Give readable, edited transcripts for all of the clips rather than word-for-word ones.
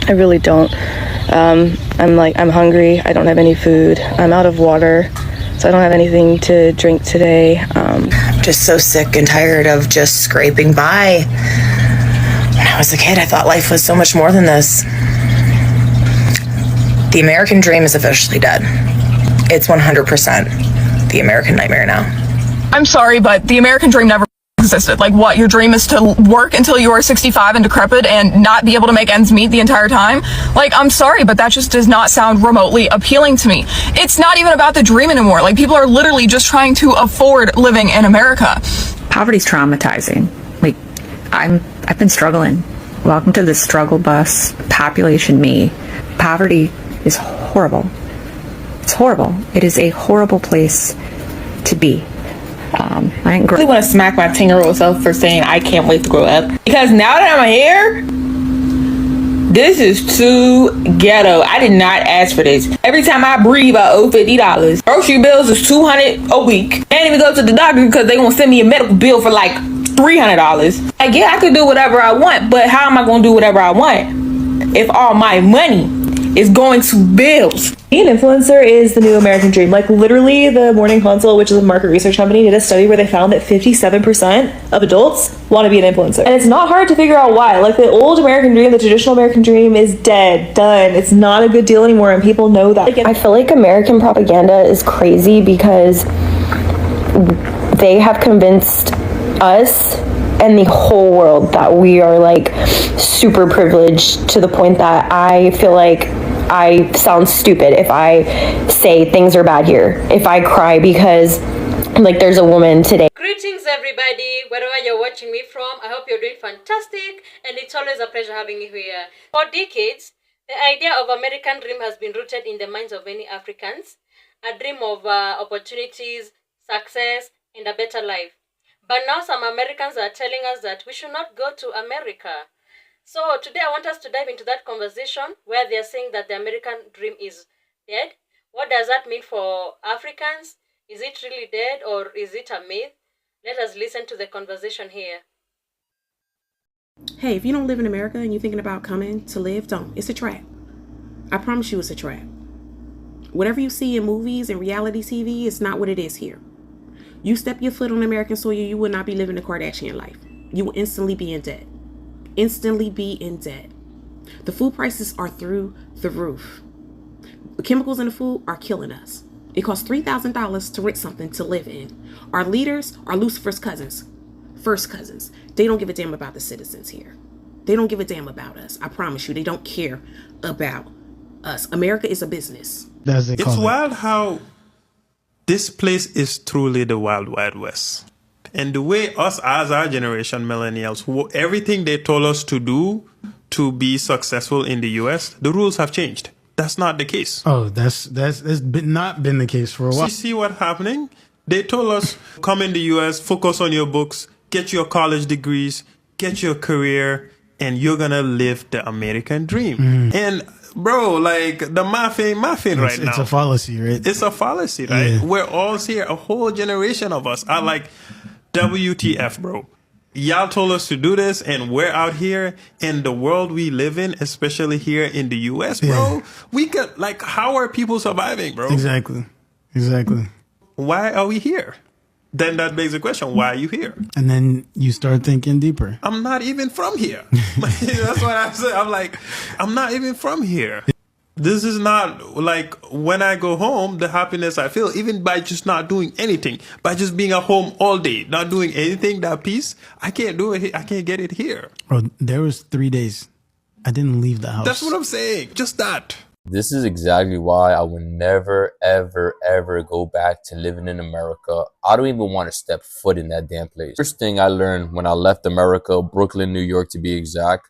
I really don't. I'm hungry. I don't have any food. I'm out of water, so I don't have anything to drink today. Just so sick and tired of just scraping by. When I was a kid, I thought life was so much more than this. The American dream is officially dead. It's 100% the American nightmare now. I'm sorry, but the American dream never existed. Like, what, your dream is to work until you are 65 and decrepit and not be able to make ends meet the entire time? Like, I'm sorry, but that just does not sound remotely appealing to me. It's not even about the dream anymore. Like, people are literally just trying to afford living in America. Poverty's traumatizing. Like, I've been struggling. Welcome to the struggle bus, population me. Poverty is horrible. It's horrible. It is a horrible place to be. I really want to smack my 10-year-old self for saying I can't wait to grow up. Because now that I'm here, this is too ghetto. I did not ask for this. Every time I breathe, I owe $50. Grocery bills is $200 a week. I didn't even go to the doctor because they gonna send me a medical bill for like $300. Like, yeah, I could do whatever I want, but how am I gonna do whatever I want if all my money is going to bills? Being an influencer is the new American dream. Like, literally, the Morning Consult, which is a market research company, did a study where they found that 57% of adults want to be an influencer. And it's not hard to figure out why. Like, the old American dream, the traditional American dream is dead, done. It's not a good deal anymore, and people know that. I feel like American propaganda is crazy because they have convinced us and the whole world that we are like super privileged, to the point that I feel like I sound stupid if I say things are bad here, if I cry because like there's a woman today. Greetings everybody, wherever you're watching me from. I hope you're doing fantastic, and it's always a pleasure having you here. For decades, the idea of American dream has been rooted in the minds of many Africans, a dream of opportunities, success, and a better life. But now some Americans are telling us that we should not go to America. So today I want us to dive into that conversation where they're saying that the American dream is dead. What does that mean for Africans? Is it really dead, or is it a myth? Let us listen to the conversation here. Hey, if you don't live in America and you're thinking about coming to live, don't. It's a trap. I promise you it's a trap. Whatever you see in movies and reality TV is not what it is here. You step your foot on American soil, you will not be living the Kardashian life. You will instantly be in debt. Instantly be in debt. The food prices are through the roof. The chemicals in the food are killing us. It costs $3,000 to rent something to live in. Our leaders are Lucifer's cousins, first cousins. They don't give a damn about the citizens here. They don't give a damn about us. I promise you, they don't care about us. America is a business. It's wild how this place is truly the Wild Wild West. And the way us as our generation, millennials, everything they told us to do to be successful in the US, the rules have changed. That's not the case. Oh, that's not been the case for a while. You see what's happening? They told us, come in the US, focus on your books, get your college degrees, get your career, and you're gonna live the American dream. And bro, like, the math ain't right now. It's a fallacy, right? It's a fallacy, right? Yeah. We're all here. A whole generation of us are like, WTF, bro. Y'all told us to do this, and we're out here in the world we live in, especially here in the US, bro. Yeah. We could, like, how are people surviving, bro? Exactly. Why are we here? Then that begs the question, why are you here? And then you start thinking deeper. I'm not even from here. That's what I said. I'm like, I'm not even from here. This is not like when I go home, the happiness I feel, even by just not doing anything, by just being at home all day, not doing anything, that peace, I can't do it. I can't get it here. Bro, there was 3 days I didn't leave the house. That's what I'm saying. Just that. This is exactly why I would never, ever, ever go back to living in America. I don't even want to step foot in that damn place. First thing I learned when I left America, Brooklyn, New York to be exact,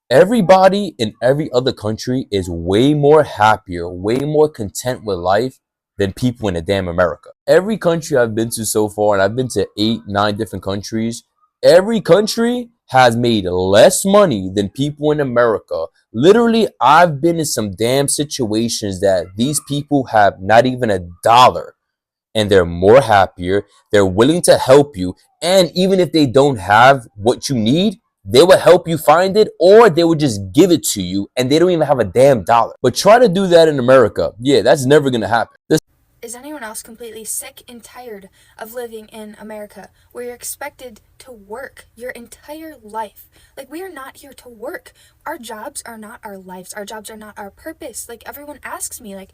everybody in every other country is way more happier, way more content with life than people in the damn America. Every country I've been to so far, and I've been to 8, 9 different countries, every country has made less money than people in America. Literally, I've been in some damn situations that these people have not even $1, and they're more happier. They're willing to help you. And even if they don't have what you need, They will help you find it, or they will just give it to you and they don't even have a damn dollar. But try to do that in America. Yeah, that's never gonna happen. Is anyone else completely sick and tired of living in America where you're expected to work your entire life? Like, we are not here to work. Our jobs are not our lives. Our jobs are not our purpose. Like, everyone asks me, like,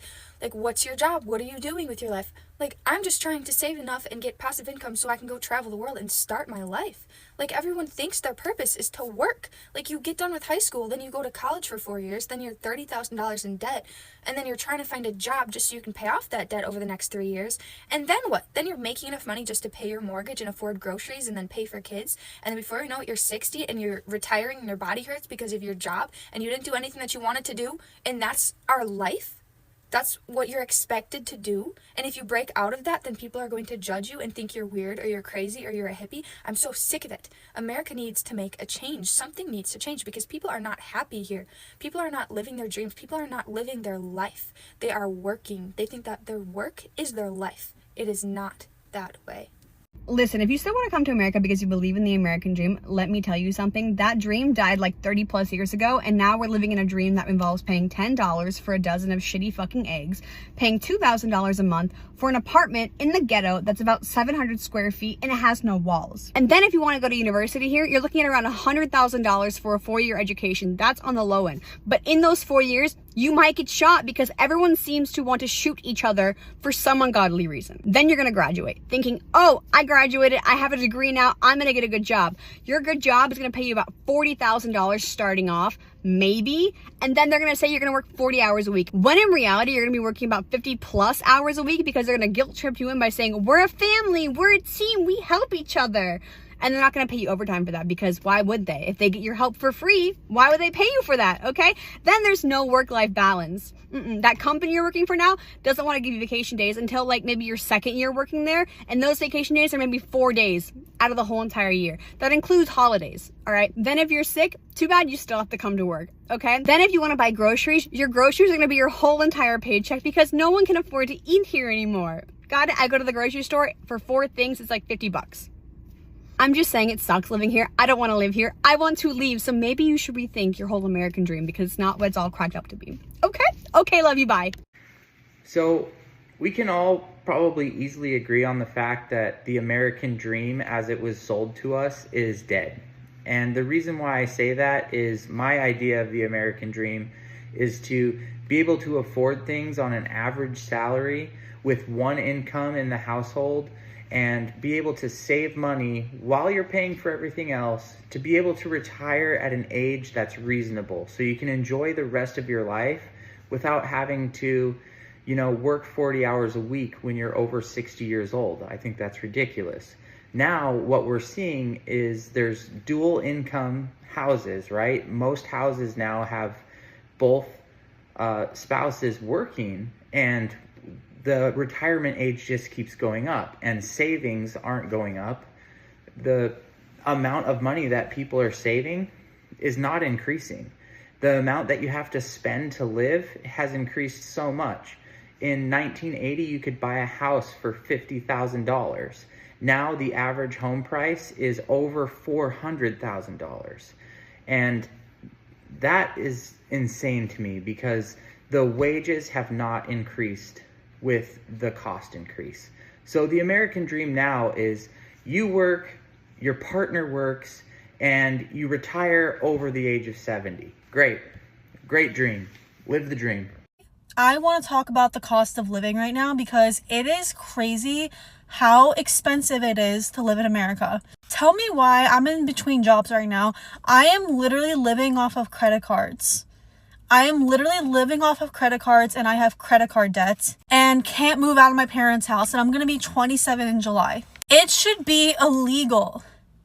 what's your job? What are you doing with your life? Like, I'm just trying to save enough and get passive income so I can go travel the world and start my life. Like, everyone thinks their purpose is to work. Like, you get done with high school, then you go to college for 4 years, then you're $30,000 in debt, and then you're trying to find a job just so you can pay off that debt over the next 3 years. And then what? Then you're making enough money just to pay your mortgage and afford groceries and then pay for kids. And then before you know it, you're 60 and you're retiring and your body hurts because of your job and you didn't do anything that you wanted to do. And that's our life. That's what you're expected to do. And if you break out of that, then people are going to judge you and think you're weird or you're crazy or you're a hippie. I'm so sick of it. America needs to make a change. Something needs to change because people are not happy here. People are not living their dreams. People are not living their life. They are working. They think that their work is their life. It is not that way. Listen, if you still want to come to America because you believe in the American dream, let me tell you something. That dream died like 30 plus years ago, and now we're living in a dream that involves paying $10 for a dozen of shitty fucking eggs, paying $2,000 a month for an apartment in the ghetto that's about 700 square feet and it has no walls. And then if you want to go to university here, you're looking at around $100,000 for a 4-year education. That's on the low end. But in those 4 years, you might get shot because everyone seems to want to shoot each other for some ungodly reason. Then you're going to graduate thinking, oh, I graduated, I have a degree now, I'm going to get a good job. Your good job is going to pay you about $40,000 starting off, maybe, and then they're going to say you're going to work 40 hours a week. When in reality, you're going to be working about 50 plus hours a week because they're going to guilt trip you in by saying, we're a family, we're a team, we help each other. And they're not going to pay you overtime for that because why would they? If they get your help for free, why would they pay you for that? Okay? Then there's no work-life balance. That company you're working for now doesn't want to give you vacation days until like maybe your second year working there. And those vacation days are maybe 4 days out of the whole entire year. That includes holidays. All right? Then if you're sick, too bad you still have to come to work. Okay? Then if you want to buy groceries, your groceries are going to be your whole entire paycheck because no one can afford to eat here anymore. Got it? I go to the grocery store for 4 things. It's like $50. I'm just saying it sucks living here. I don't want to live here. I want to leave. So maybe you should rethink your whole American dream because it's not what it's all cracked up to be. Okay? Okay, love you. Bye. So we can all probably easily agree on the fact that the American dream as it was sold to us is dead. And the reason why I say that is my idea of the American dream is to be able to afford things on an average salary with one income in the household and be able to save money while you're paying for everything else to be able to retire at an age that's reasonable so you can enjoy the rest of your life without having to, work 40 hours a week when you're over 60 years old. I think that's ridiculous. Now, what we're seeing is there's dual income houses, right? Most houses now have both spouses working, and the retirement age just keeps going up and savings aren't going up. The amount of money that people are saving is not increasing. The amount that you have to spend to live has increased so much. In 1980, you could buy a house for $50,000. Now the average home price is over $400,000. And that is insane to me because the wages have not increased with the cost increase. So the American dream now is you work, your partner works, and you retire over the age of 70. Great dream. Live the dream. I want to talk about the cost of living right now because it is crazy how expensive it is to live in America. Tell me why. I'm in between jobs right now. I am literally living off of credit cards. And I have credit card debts and can't move out of my parents' house, and I'm going to be 27 in July. It should be illegal.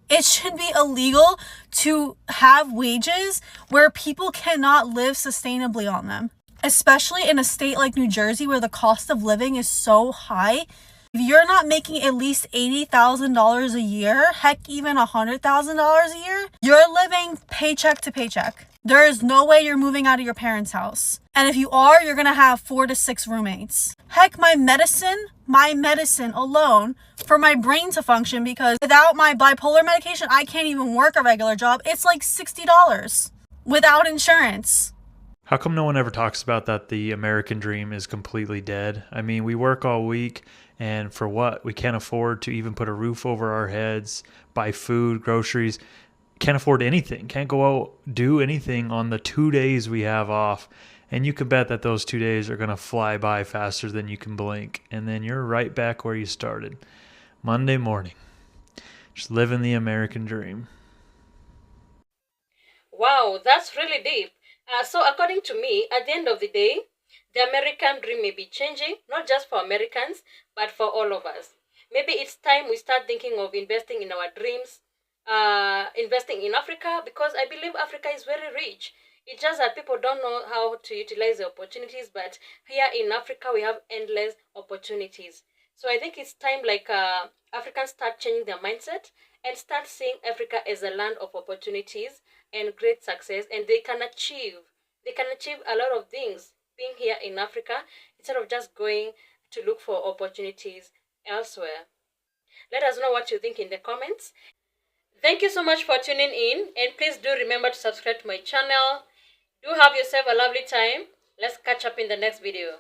It should be illegal to have wages where people cannot live sustainably on them, especially in a state like New Jersey where the cost of living is so high. If you're not making at least $80,000 a year, heck, even $100,000 a year, you're living paycheck to paycheck. There is no way you're moving out of your parents' house. And if you are, you're gonna have 4 to 6 roommates. Heck, my medicine alone for my brain to function, because without my bipolar medication, I can't even work a regular job. It's like $60 without insurance. How come no one ever talks about that the American dream is completely dead? I mean, we work all week, and for what? We can't afford to even put a roof over our heads, buy food, groceries. Can't afford anything. Can't go out, do anything on the 2 days we have off. And you can bet that those 2 days are going to fly by faster than you can blink. And then you're right back where you started. Monday morning. Just living the American dream. Wow, that's really deep. So according to me, at the end of the day, the American dream may be changing, not just for Americans, but for all of us. Maybe it's time we start thinking of investing in our dreams, investing in Africa, because I believe Africa is very rich. It's just that people don't know how to utilize the opportunities, but here in Africa, we have endless opportunities. So I think it's time Africans start changing their mindset and start seeing Africa as a land of opportunities and great success, and they can achieve a lot of things being here in Africa instead of just going to look for opportunities elsewhere. Let us know what you think in the comments. Thank you so much for tuning in, and please do remember to subscribe to my channel. Do have yourself a lovely time. Let's catch up in the next video.